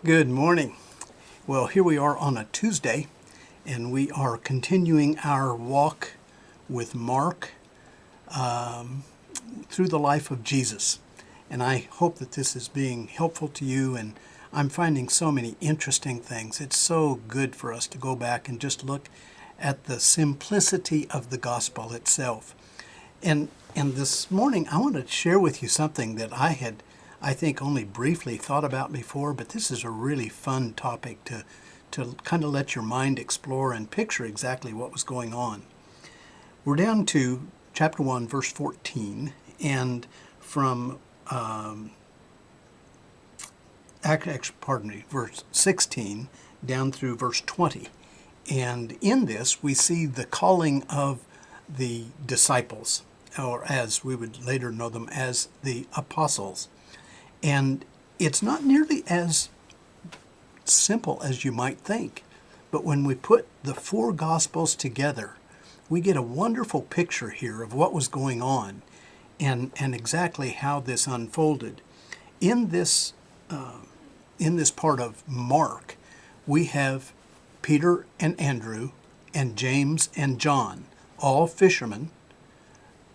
Good morning. Well, here we are on a Tuesday, and we are continuing our walk with Mark through the life of Jesus. And I hope that this is being helpful to you, and I'm finding so many interesting things. It's so good for us to go back and just look at the simplicity of the gospel itself. And this morning, I want to share with you something that I think, only briefly thought about before, but this is a really fun topic to kind of let your mind explore and picture exactly what was going on. We're down to chapter 1, verse 14, and from verse 16 down through verse 20. And in this, we see the calling of the disciples, or as we would later know them as the apostles. And it's not nearly as simple as you might think. But when we put the four Gospels together, we get a wonderful picture here of what was going on and exactly how this unfolded. In this part of Mark, we have Peter and Andrew and James and John, all fishermen,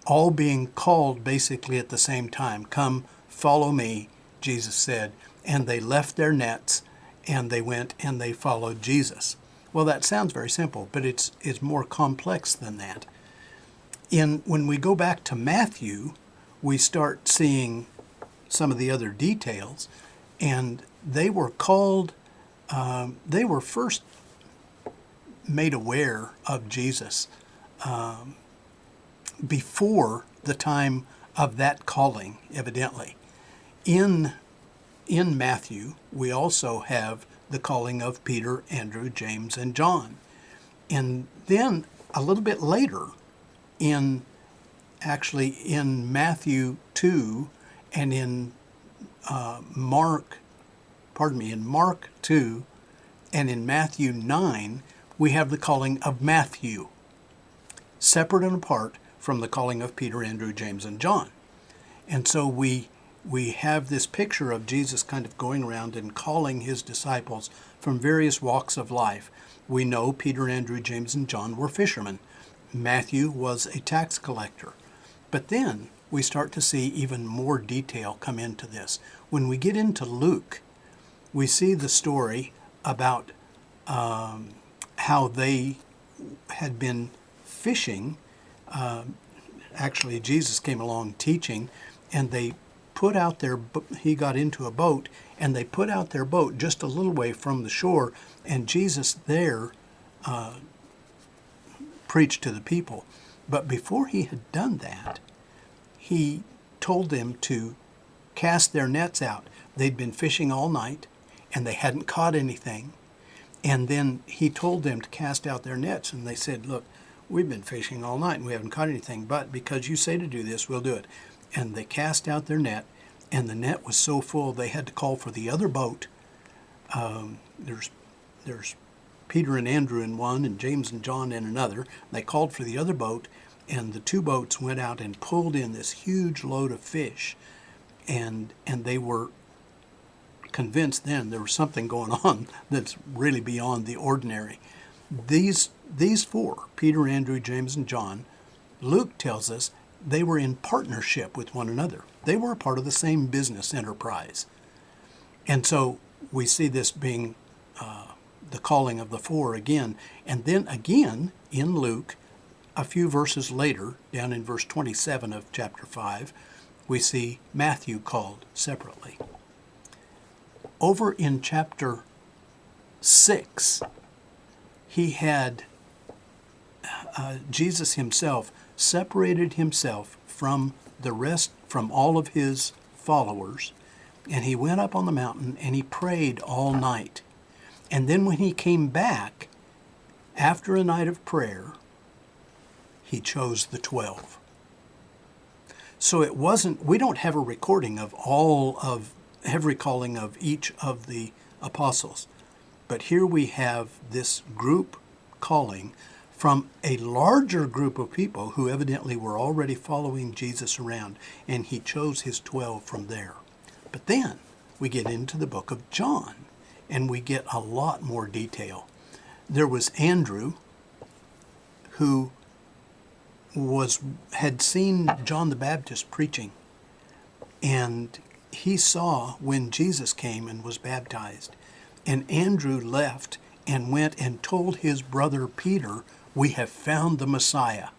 all being called basically at the same time. Come, follow me, Jesus said. And they left their nets and they went and they followed Jesus. Well, that sounds very simple, but it's more complex than that. When we go back to Matthew, we start seeing some of the other details, and they were called, they were first made aware of Jesus before the time of that calling, evidently. In Matthew, we also have the calling of Peter, Andrew, James, and John. And then a little bit later, in Matthew 2 and in Mark 2 and in Matthew 9, we have the calling of Matthew, separate and apart from the calling of Peter, Andrew, James, and John. And so we have this picture of Jesus kind of going around and calling his disciples from various walks of life. We know Peter, Andrew, James, and John were fishermen. Matthew was a tax collector. But then we start to see even more detail come into this. When we get into Luke, we see the story about how they had been fishing. Actually, Jesus came along teaching, and they put out he got into a boat, and they put out their boat just a little way from the shore, and Jesus there preached to the people. But before he had done that, he told them to cast their nets out. They'd been fishing all night, and they hadn't caught anything. And then he told them to cast out their nets, and they said, look, we've been fishing all night, and we haven't caught anything, but because you say to do this, we'll do it. And they cast out their net, and the net was so full they had to call for the other boat. There's Peter and Andrew in one, and James and John in another. They called for the other boat, and the two boats went out and pulled in this huge load of fish. And they were convinced then there was something going on that's really beyond the ordinary. These four, Peter, Andrew, James, and John, Luke tells us they were in partnership with one another. They were a part of the same business enterprise. And so we see this being the calling of the four again. And then again in Luke, a few verses later, down in verse 27 of chapter 5, we see Matthew called separately. Over in chapter 6, he had Jesus himself separated himself from the rest, from all of his followers, and he went up on the mountain and he prayed all night. And then when he came back, after a night of prayer, he chose the 12. So it wasn't, we don't have a recording of every calling of each of the apostles. But here we have this group calling from a larger group of people who evidently were already following Jesus around, and he chose his 12 from there. But then we get into the book of John, and we get a lot more detail. There was Andrew, who had seen John the Baptist preaching, and he saw when Jesus came and was baptized. And Andrew left and went and told his brother Peter, "We have found the Messiah."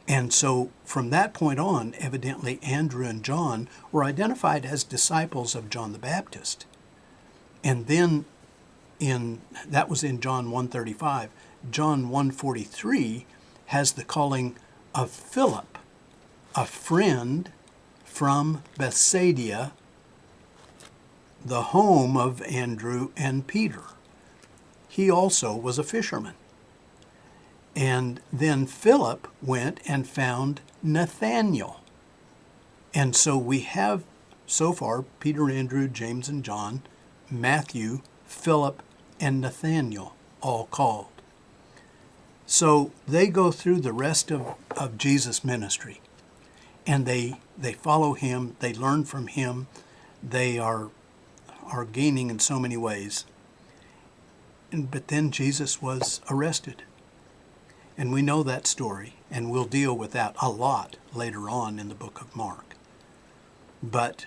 And so from that point on, evidently Andrew and John were identified as disciples of John the Baptist. And then that was in John 1:35. John 1:43 has the calling of Philip, a friend from Bethsaida, the home of Andrew and Peter. He also was a fisherman. And then Philip went and found Nathanael. And so we have so far Peter, Andrew, James, and John, Matthew, Philip, and Nathanael all called. So they go through the rest of Jesus' ministry, and they follow him, they learn from him, they are gaining in so many ways. But then Jesus was arrested. And we know that story, and we'll deal with that a lot later on in the book of Mark. But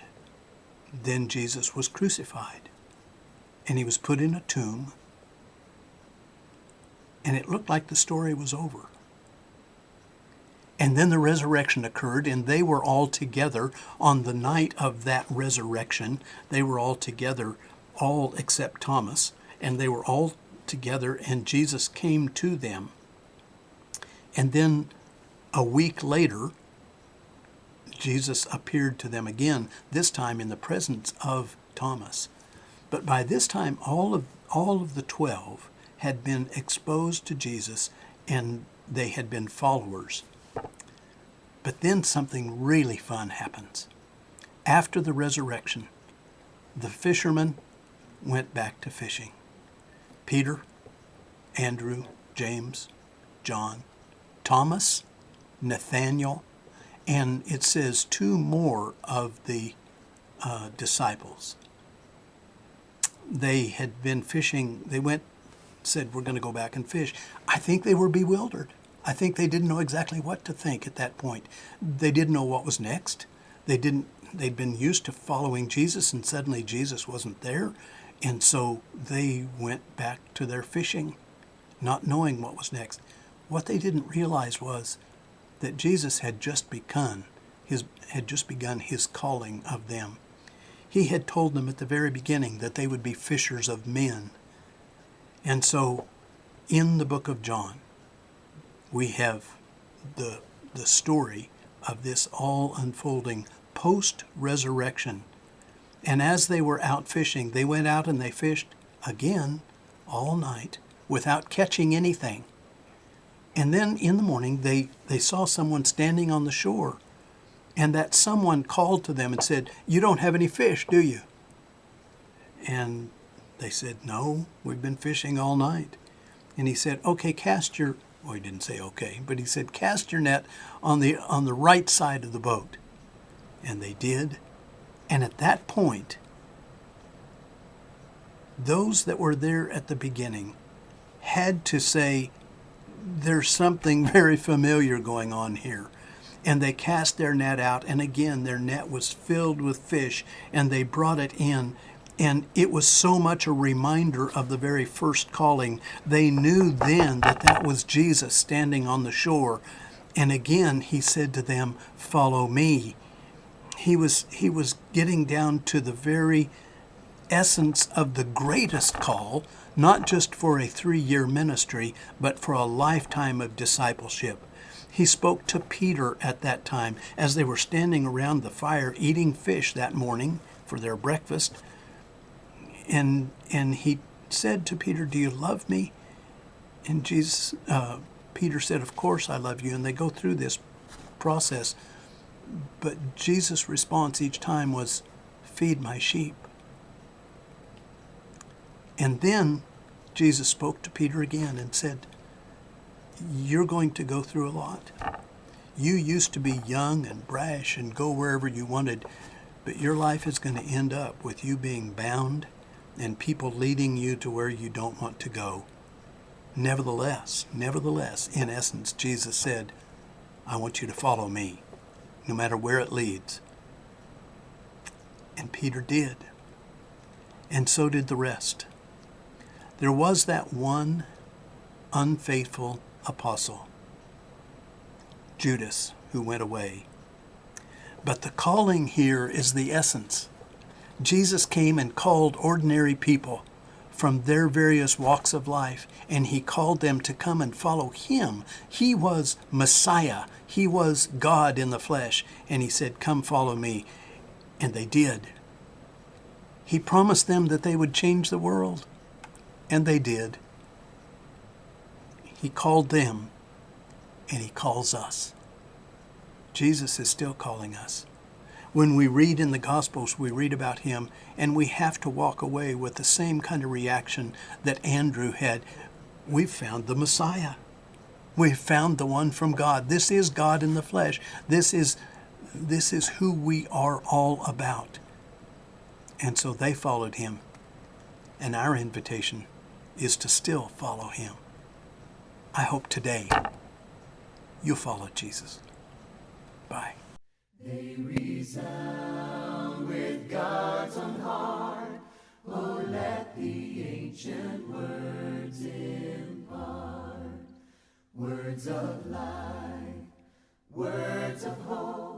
then Jesus was crucified, and he was put in a tomb, and it looked like the story was over. And then the resurrection occurred, and they were all together on the night of that resurrection. They were all together, all except Thomas, and they were all together, and Jesus came to them. And then a week later, Jesus appeared to them again, this time in the presence of Thomas. But by this time, all of the 12 had been exposed to Jesus, and they had been followers. But then something really fun happens. After the resurrection, the fishermen went back to fishing. Peter, Andrew, James, John, Thomas, Nathanael, and it says 2 more of the disciples. They had been fishing. They said, "We're going to go back and fish." I think they were bewildered. I think they didn't know exactly what to think at that point. They didn't know what was next. They'd been used to following Jesus, and suddenly Jesus wasn't there. And so they went back to their fishing, not knowing what was next. What they didn't realize was that Jesus had just begun his calling of them. He had told them at the very beginning that they would be fishers of men. And so in the book of John, we have the story of this all unfolding post-resurrection. And as they were out fishing, they went out and they fished again all night without catching anything. And then in the morning, they saw someone standing on the shore. And that someone called to them and said, "You don't have any fish, do you?" And they said, "No, we've been fishing all night." And he said, "Okay, well, he didn't say okay, but he said, cast your net on the right side of the boat." And they did. And at that point, those that were there at the beginning had to say, "There's something very familiar going on here." And they cast their net out, and again their net was filled with fish, and they brought it in. And it was so much a reminder of the very first calling. They knew then that that was Jesus standing on the shore. And again he said to them, "Follow me." He was getting down to the very essence of the greatest call, not just for a 3-year ministry, but for a lifetime of discipleship. He spoke to Peter at that time as they were standing around the fire eating fish that morning for their breakfast. And he said to Peter, "Do you love me?" And Peter said, "Of course I love you." And they go through this process. But Jesus' response each time was, "Feed my sheep." And then Jesus spoke to Peter again and said, you're going to go through a lot. You used to be young and brash and go wherever you wanted, but your life is going to end up with you being bound and people leading you to where you don't want to go. Nevertheless, in essence, Jesus said, I want you to follow me, no matter where it leads. And Peter did. And so did the rest. There was that one unfaithful apostle, Judas, who went away. But the calling here is the essence. Jesus came and called ordinary people from their various walks of life, and he called them to come and follow him. He was Messiah. He was God in the flesh, and he said, come follow me. And they did. He promised them that they would change the world, and they did. He called them, and he calls us. Jesus is still calling us. When we read in the Gospels, we read about him, and we have to walk away with the same kind of reaction that Andrew had. We've found the Messiah. We've found the one from God. This is God in the flesh. This is who we are all about. And so they followed him. And our invitation is to still follow him. I hope today you'll follow Jesus. Bye. They resound with God's own heart. Oh, let the ancient words impart. Words of life, words of hope.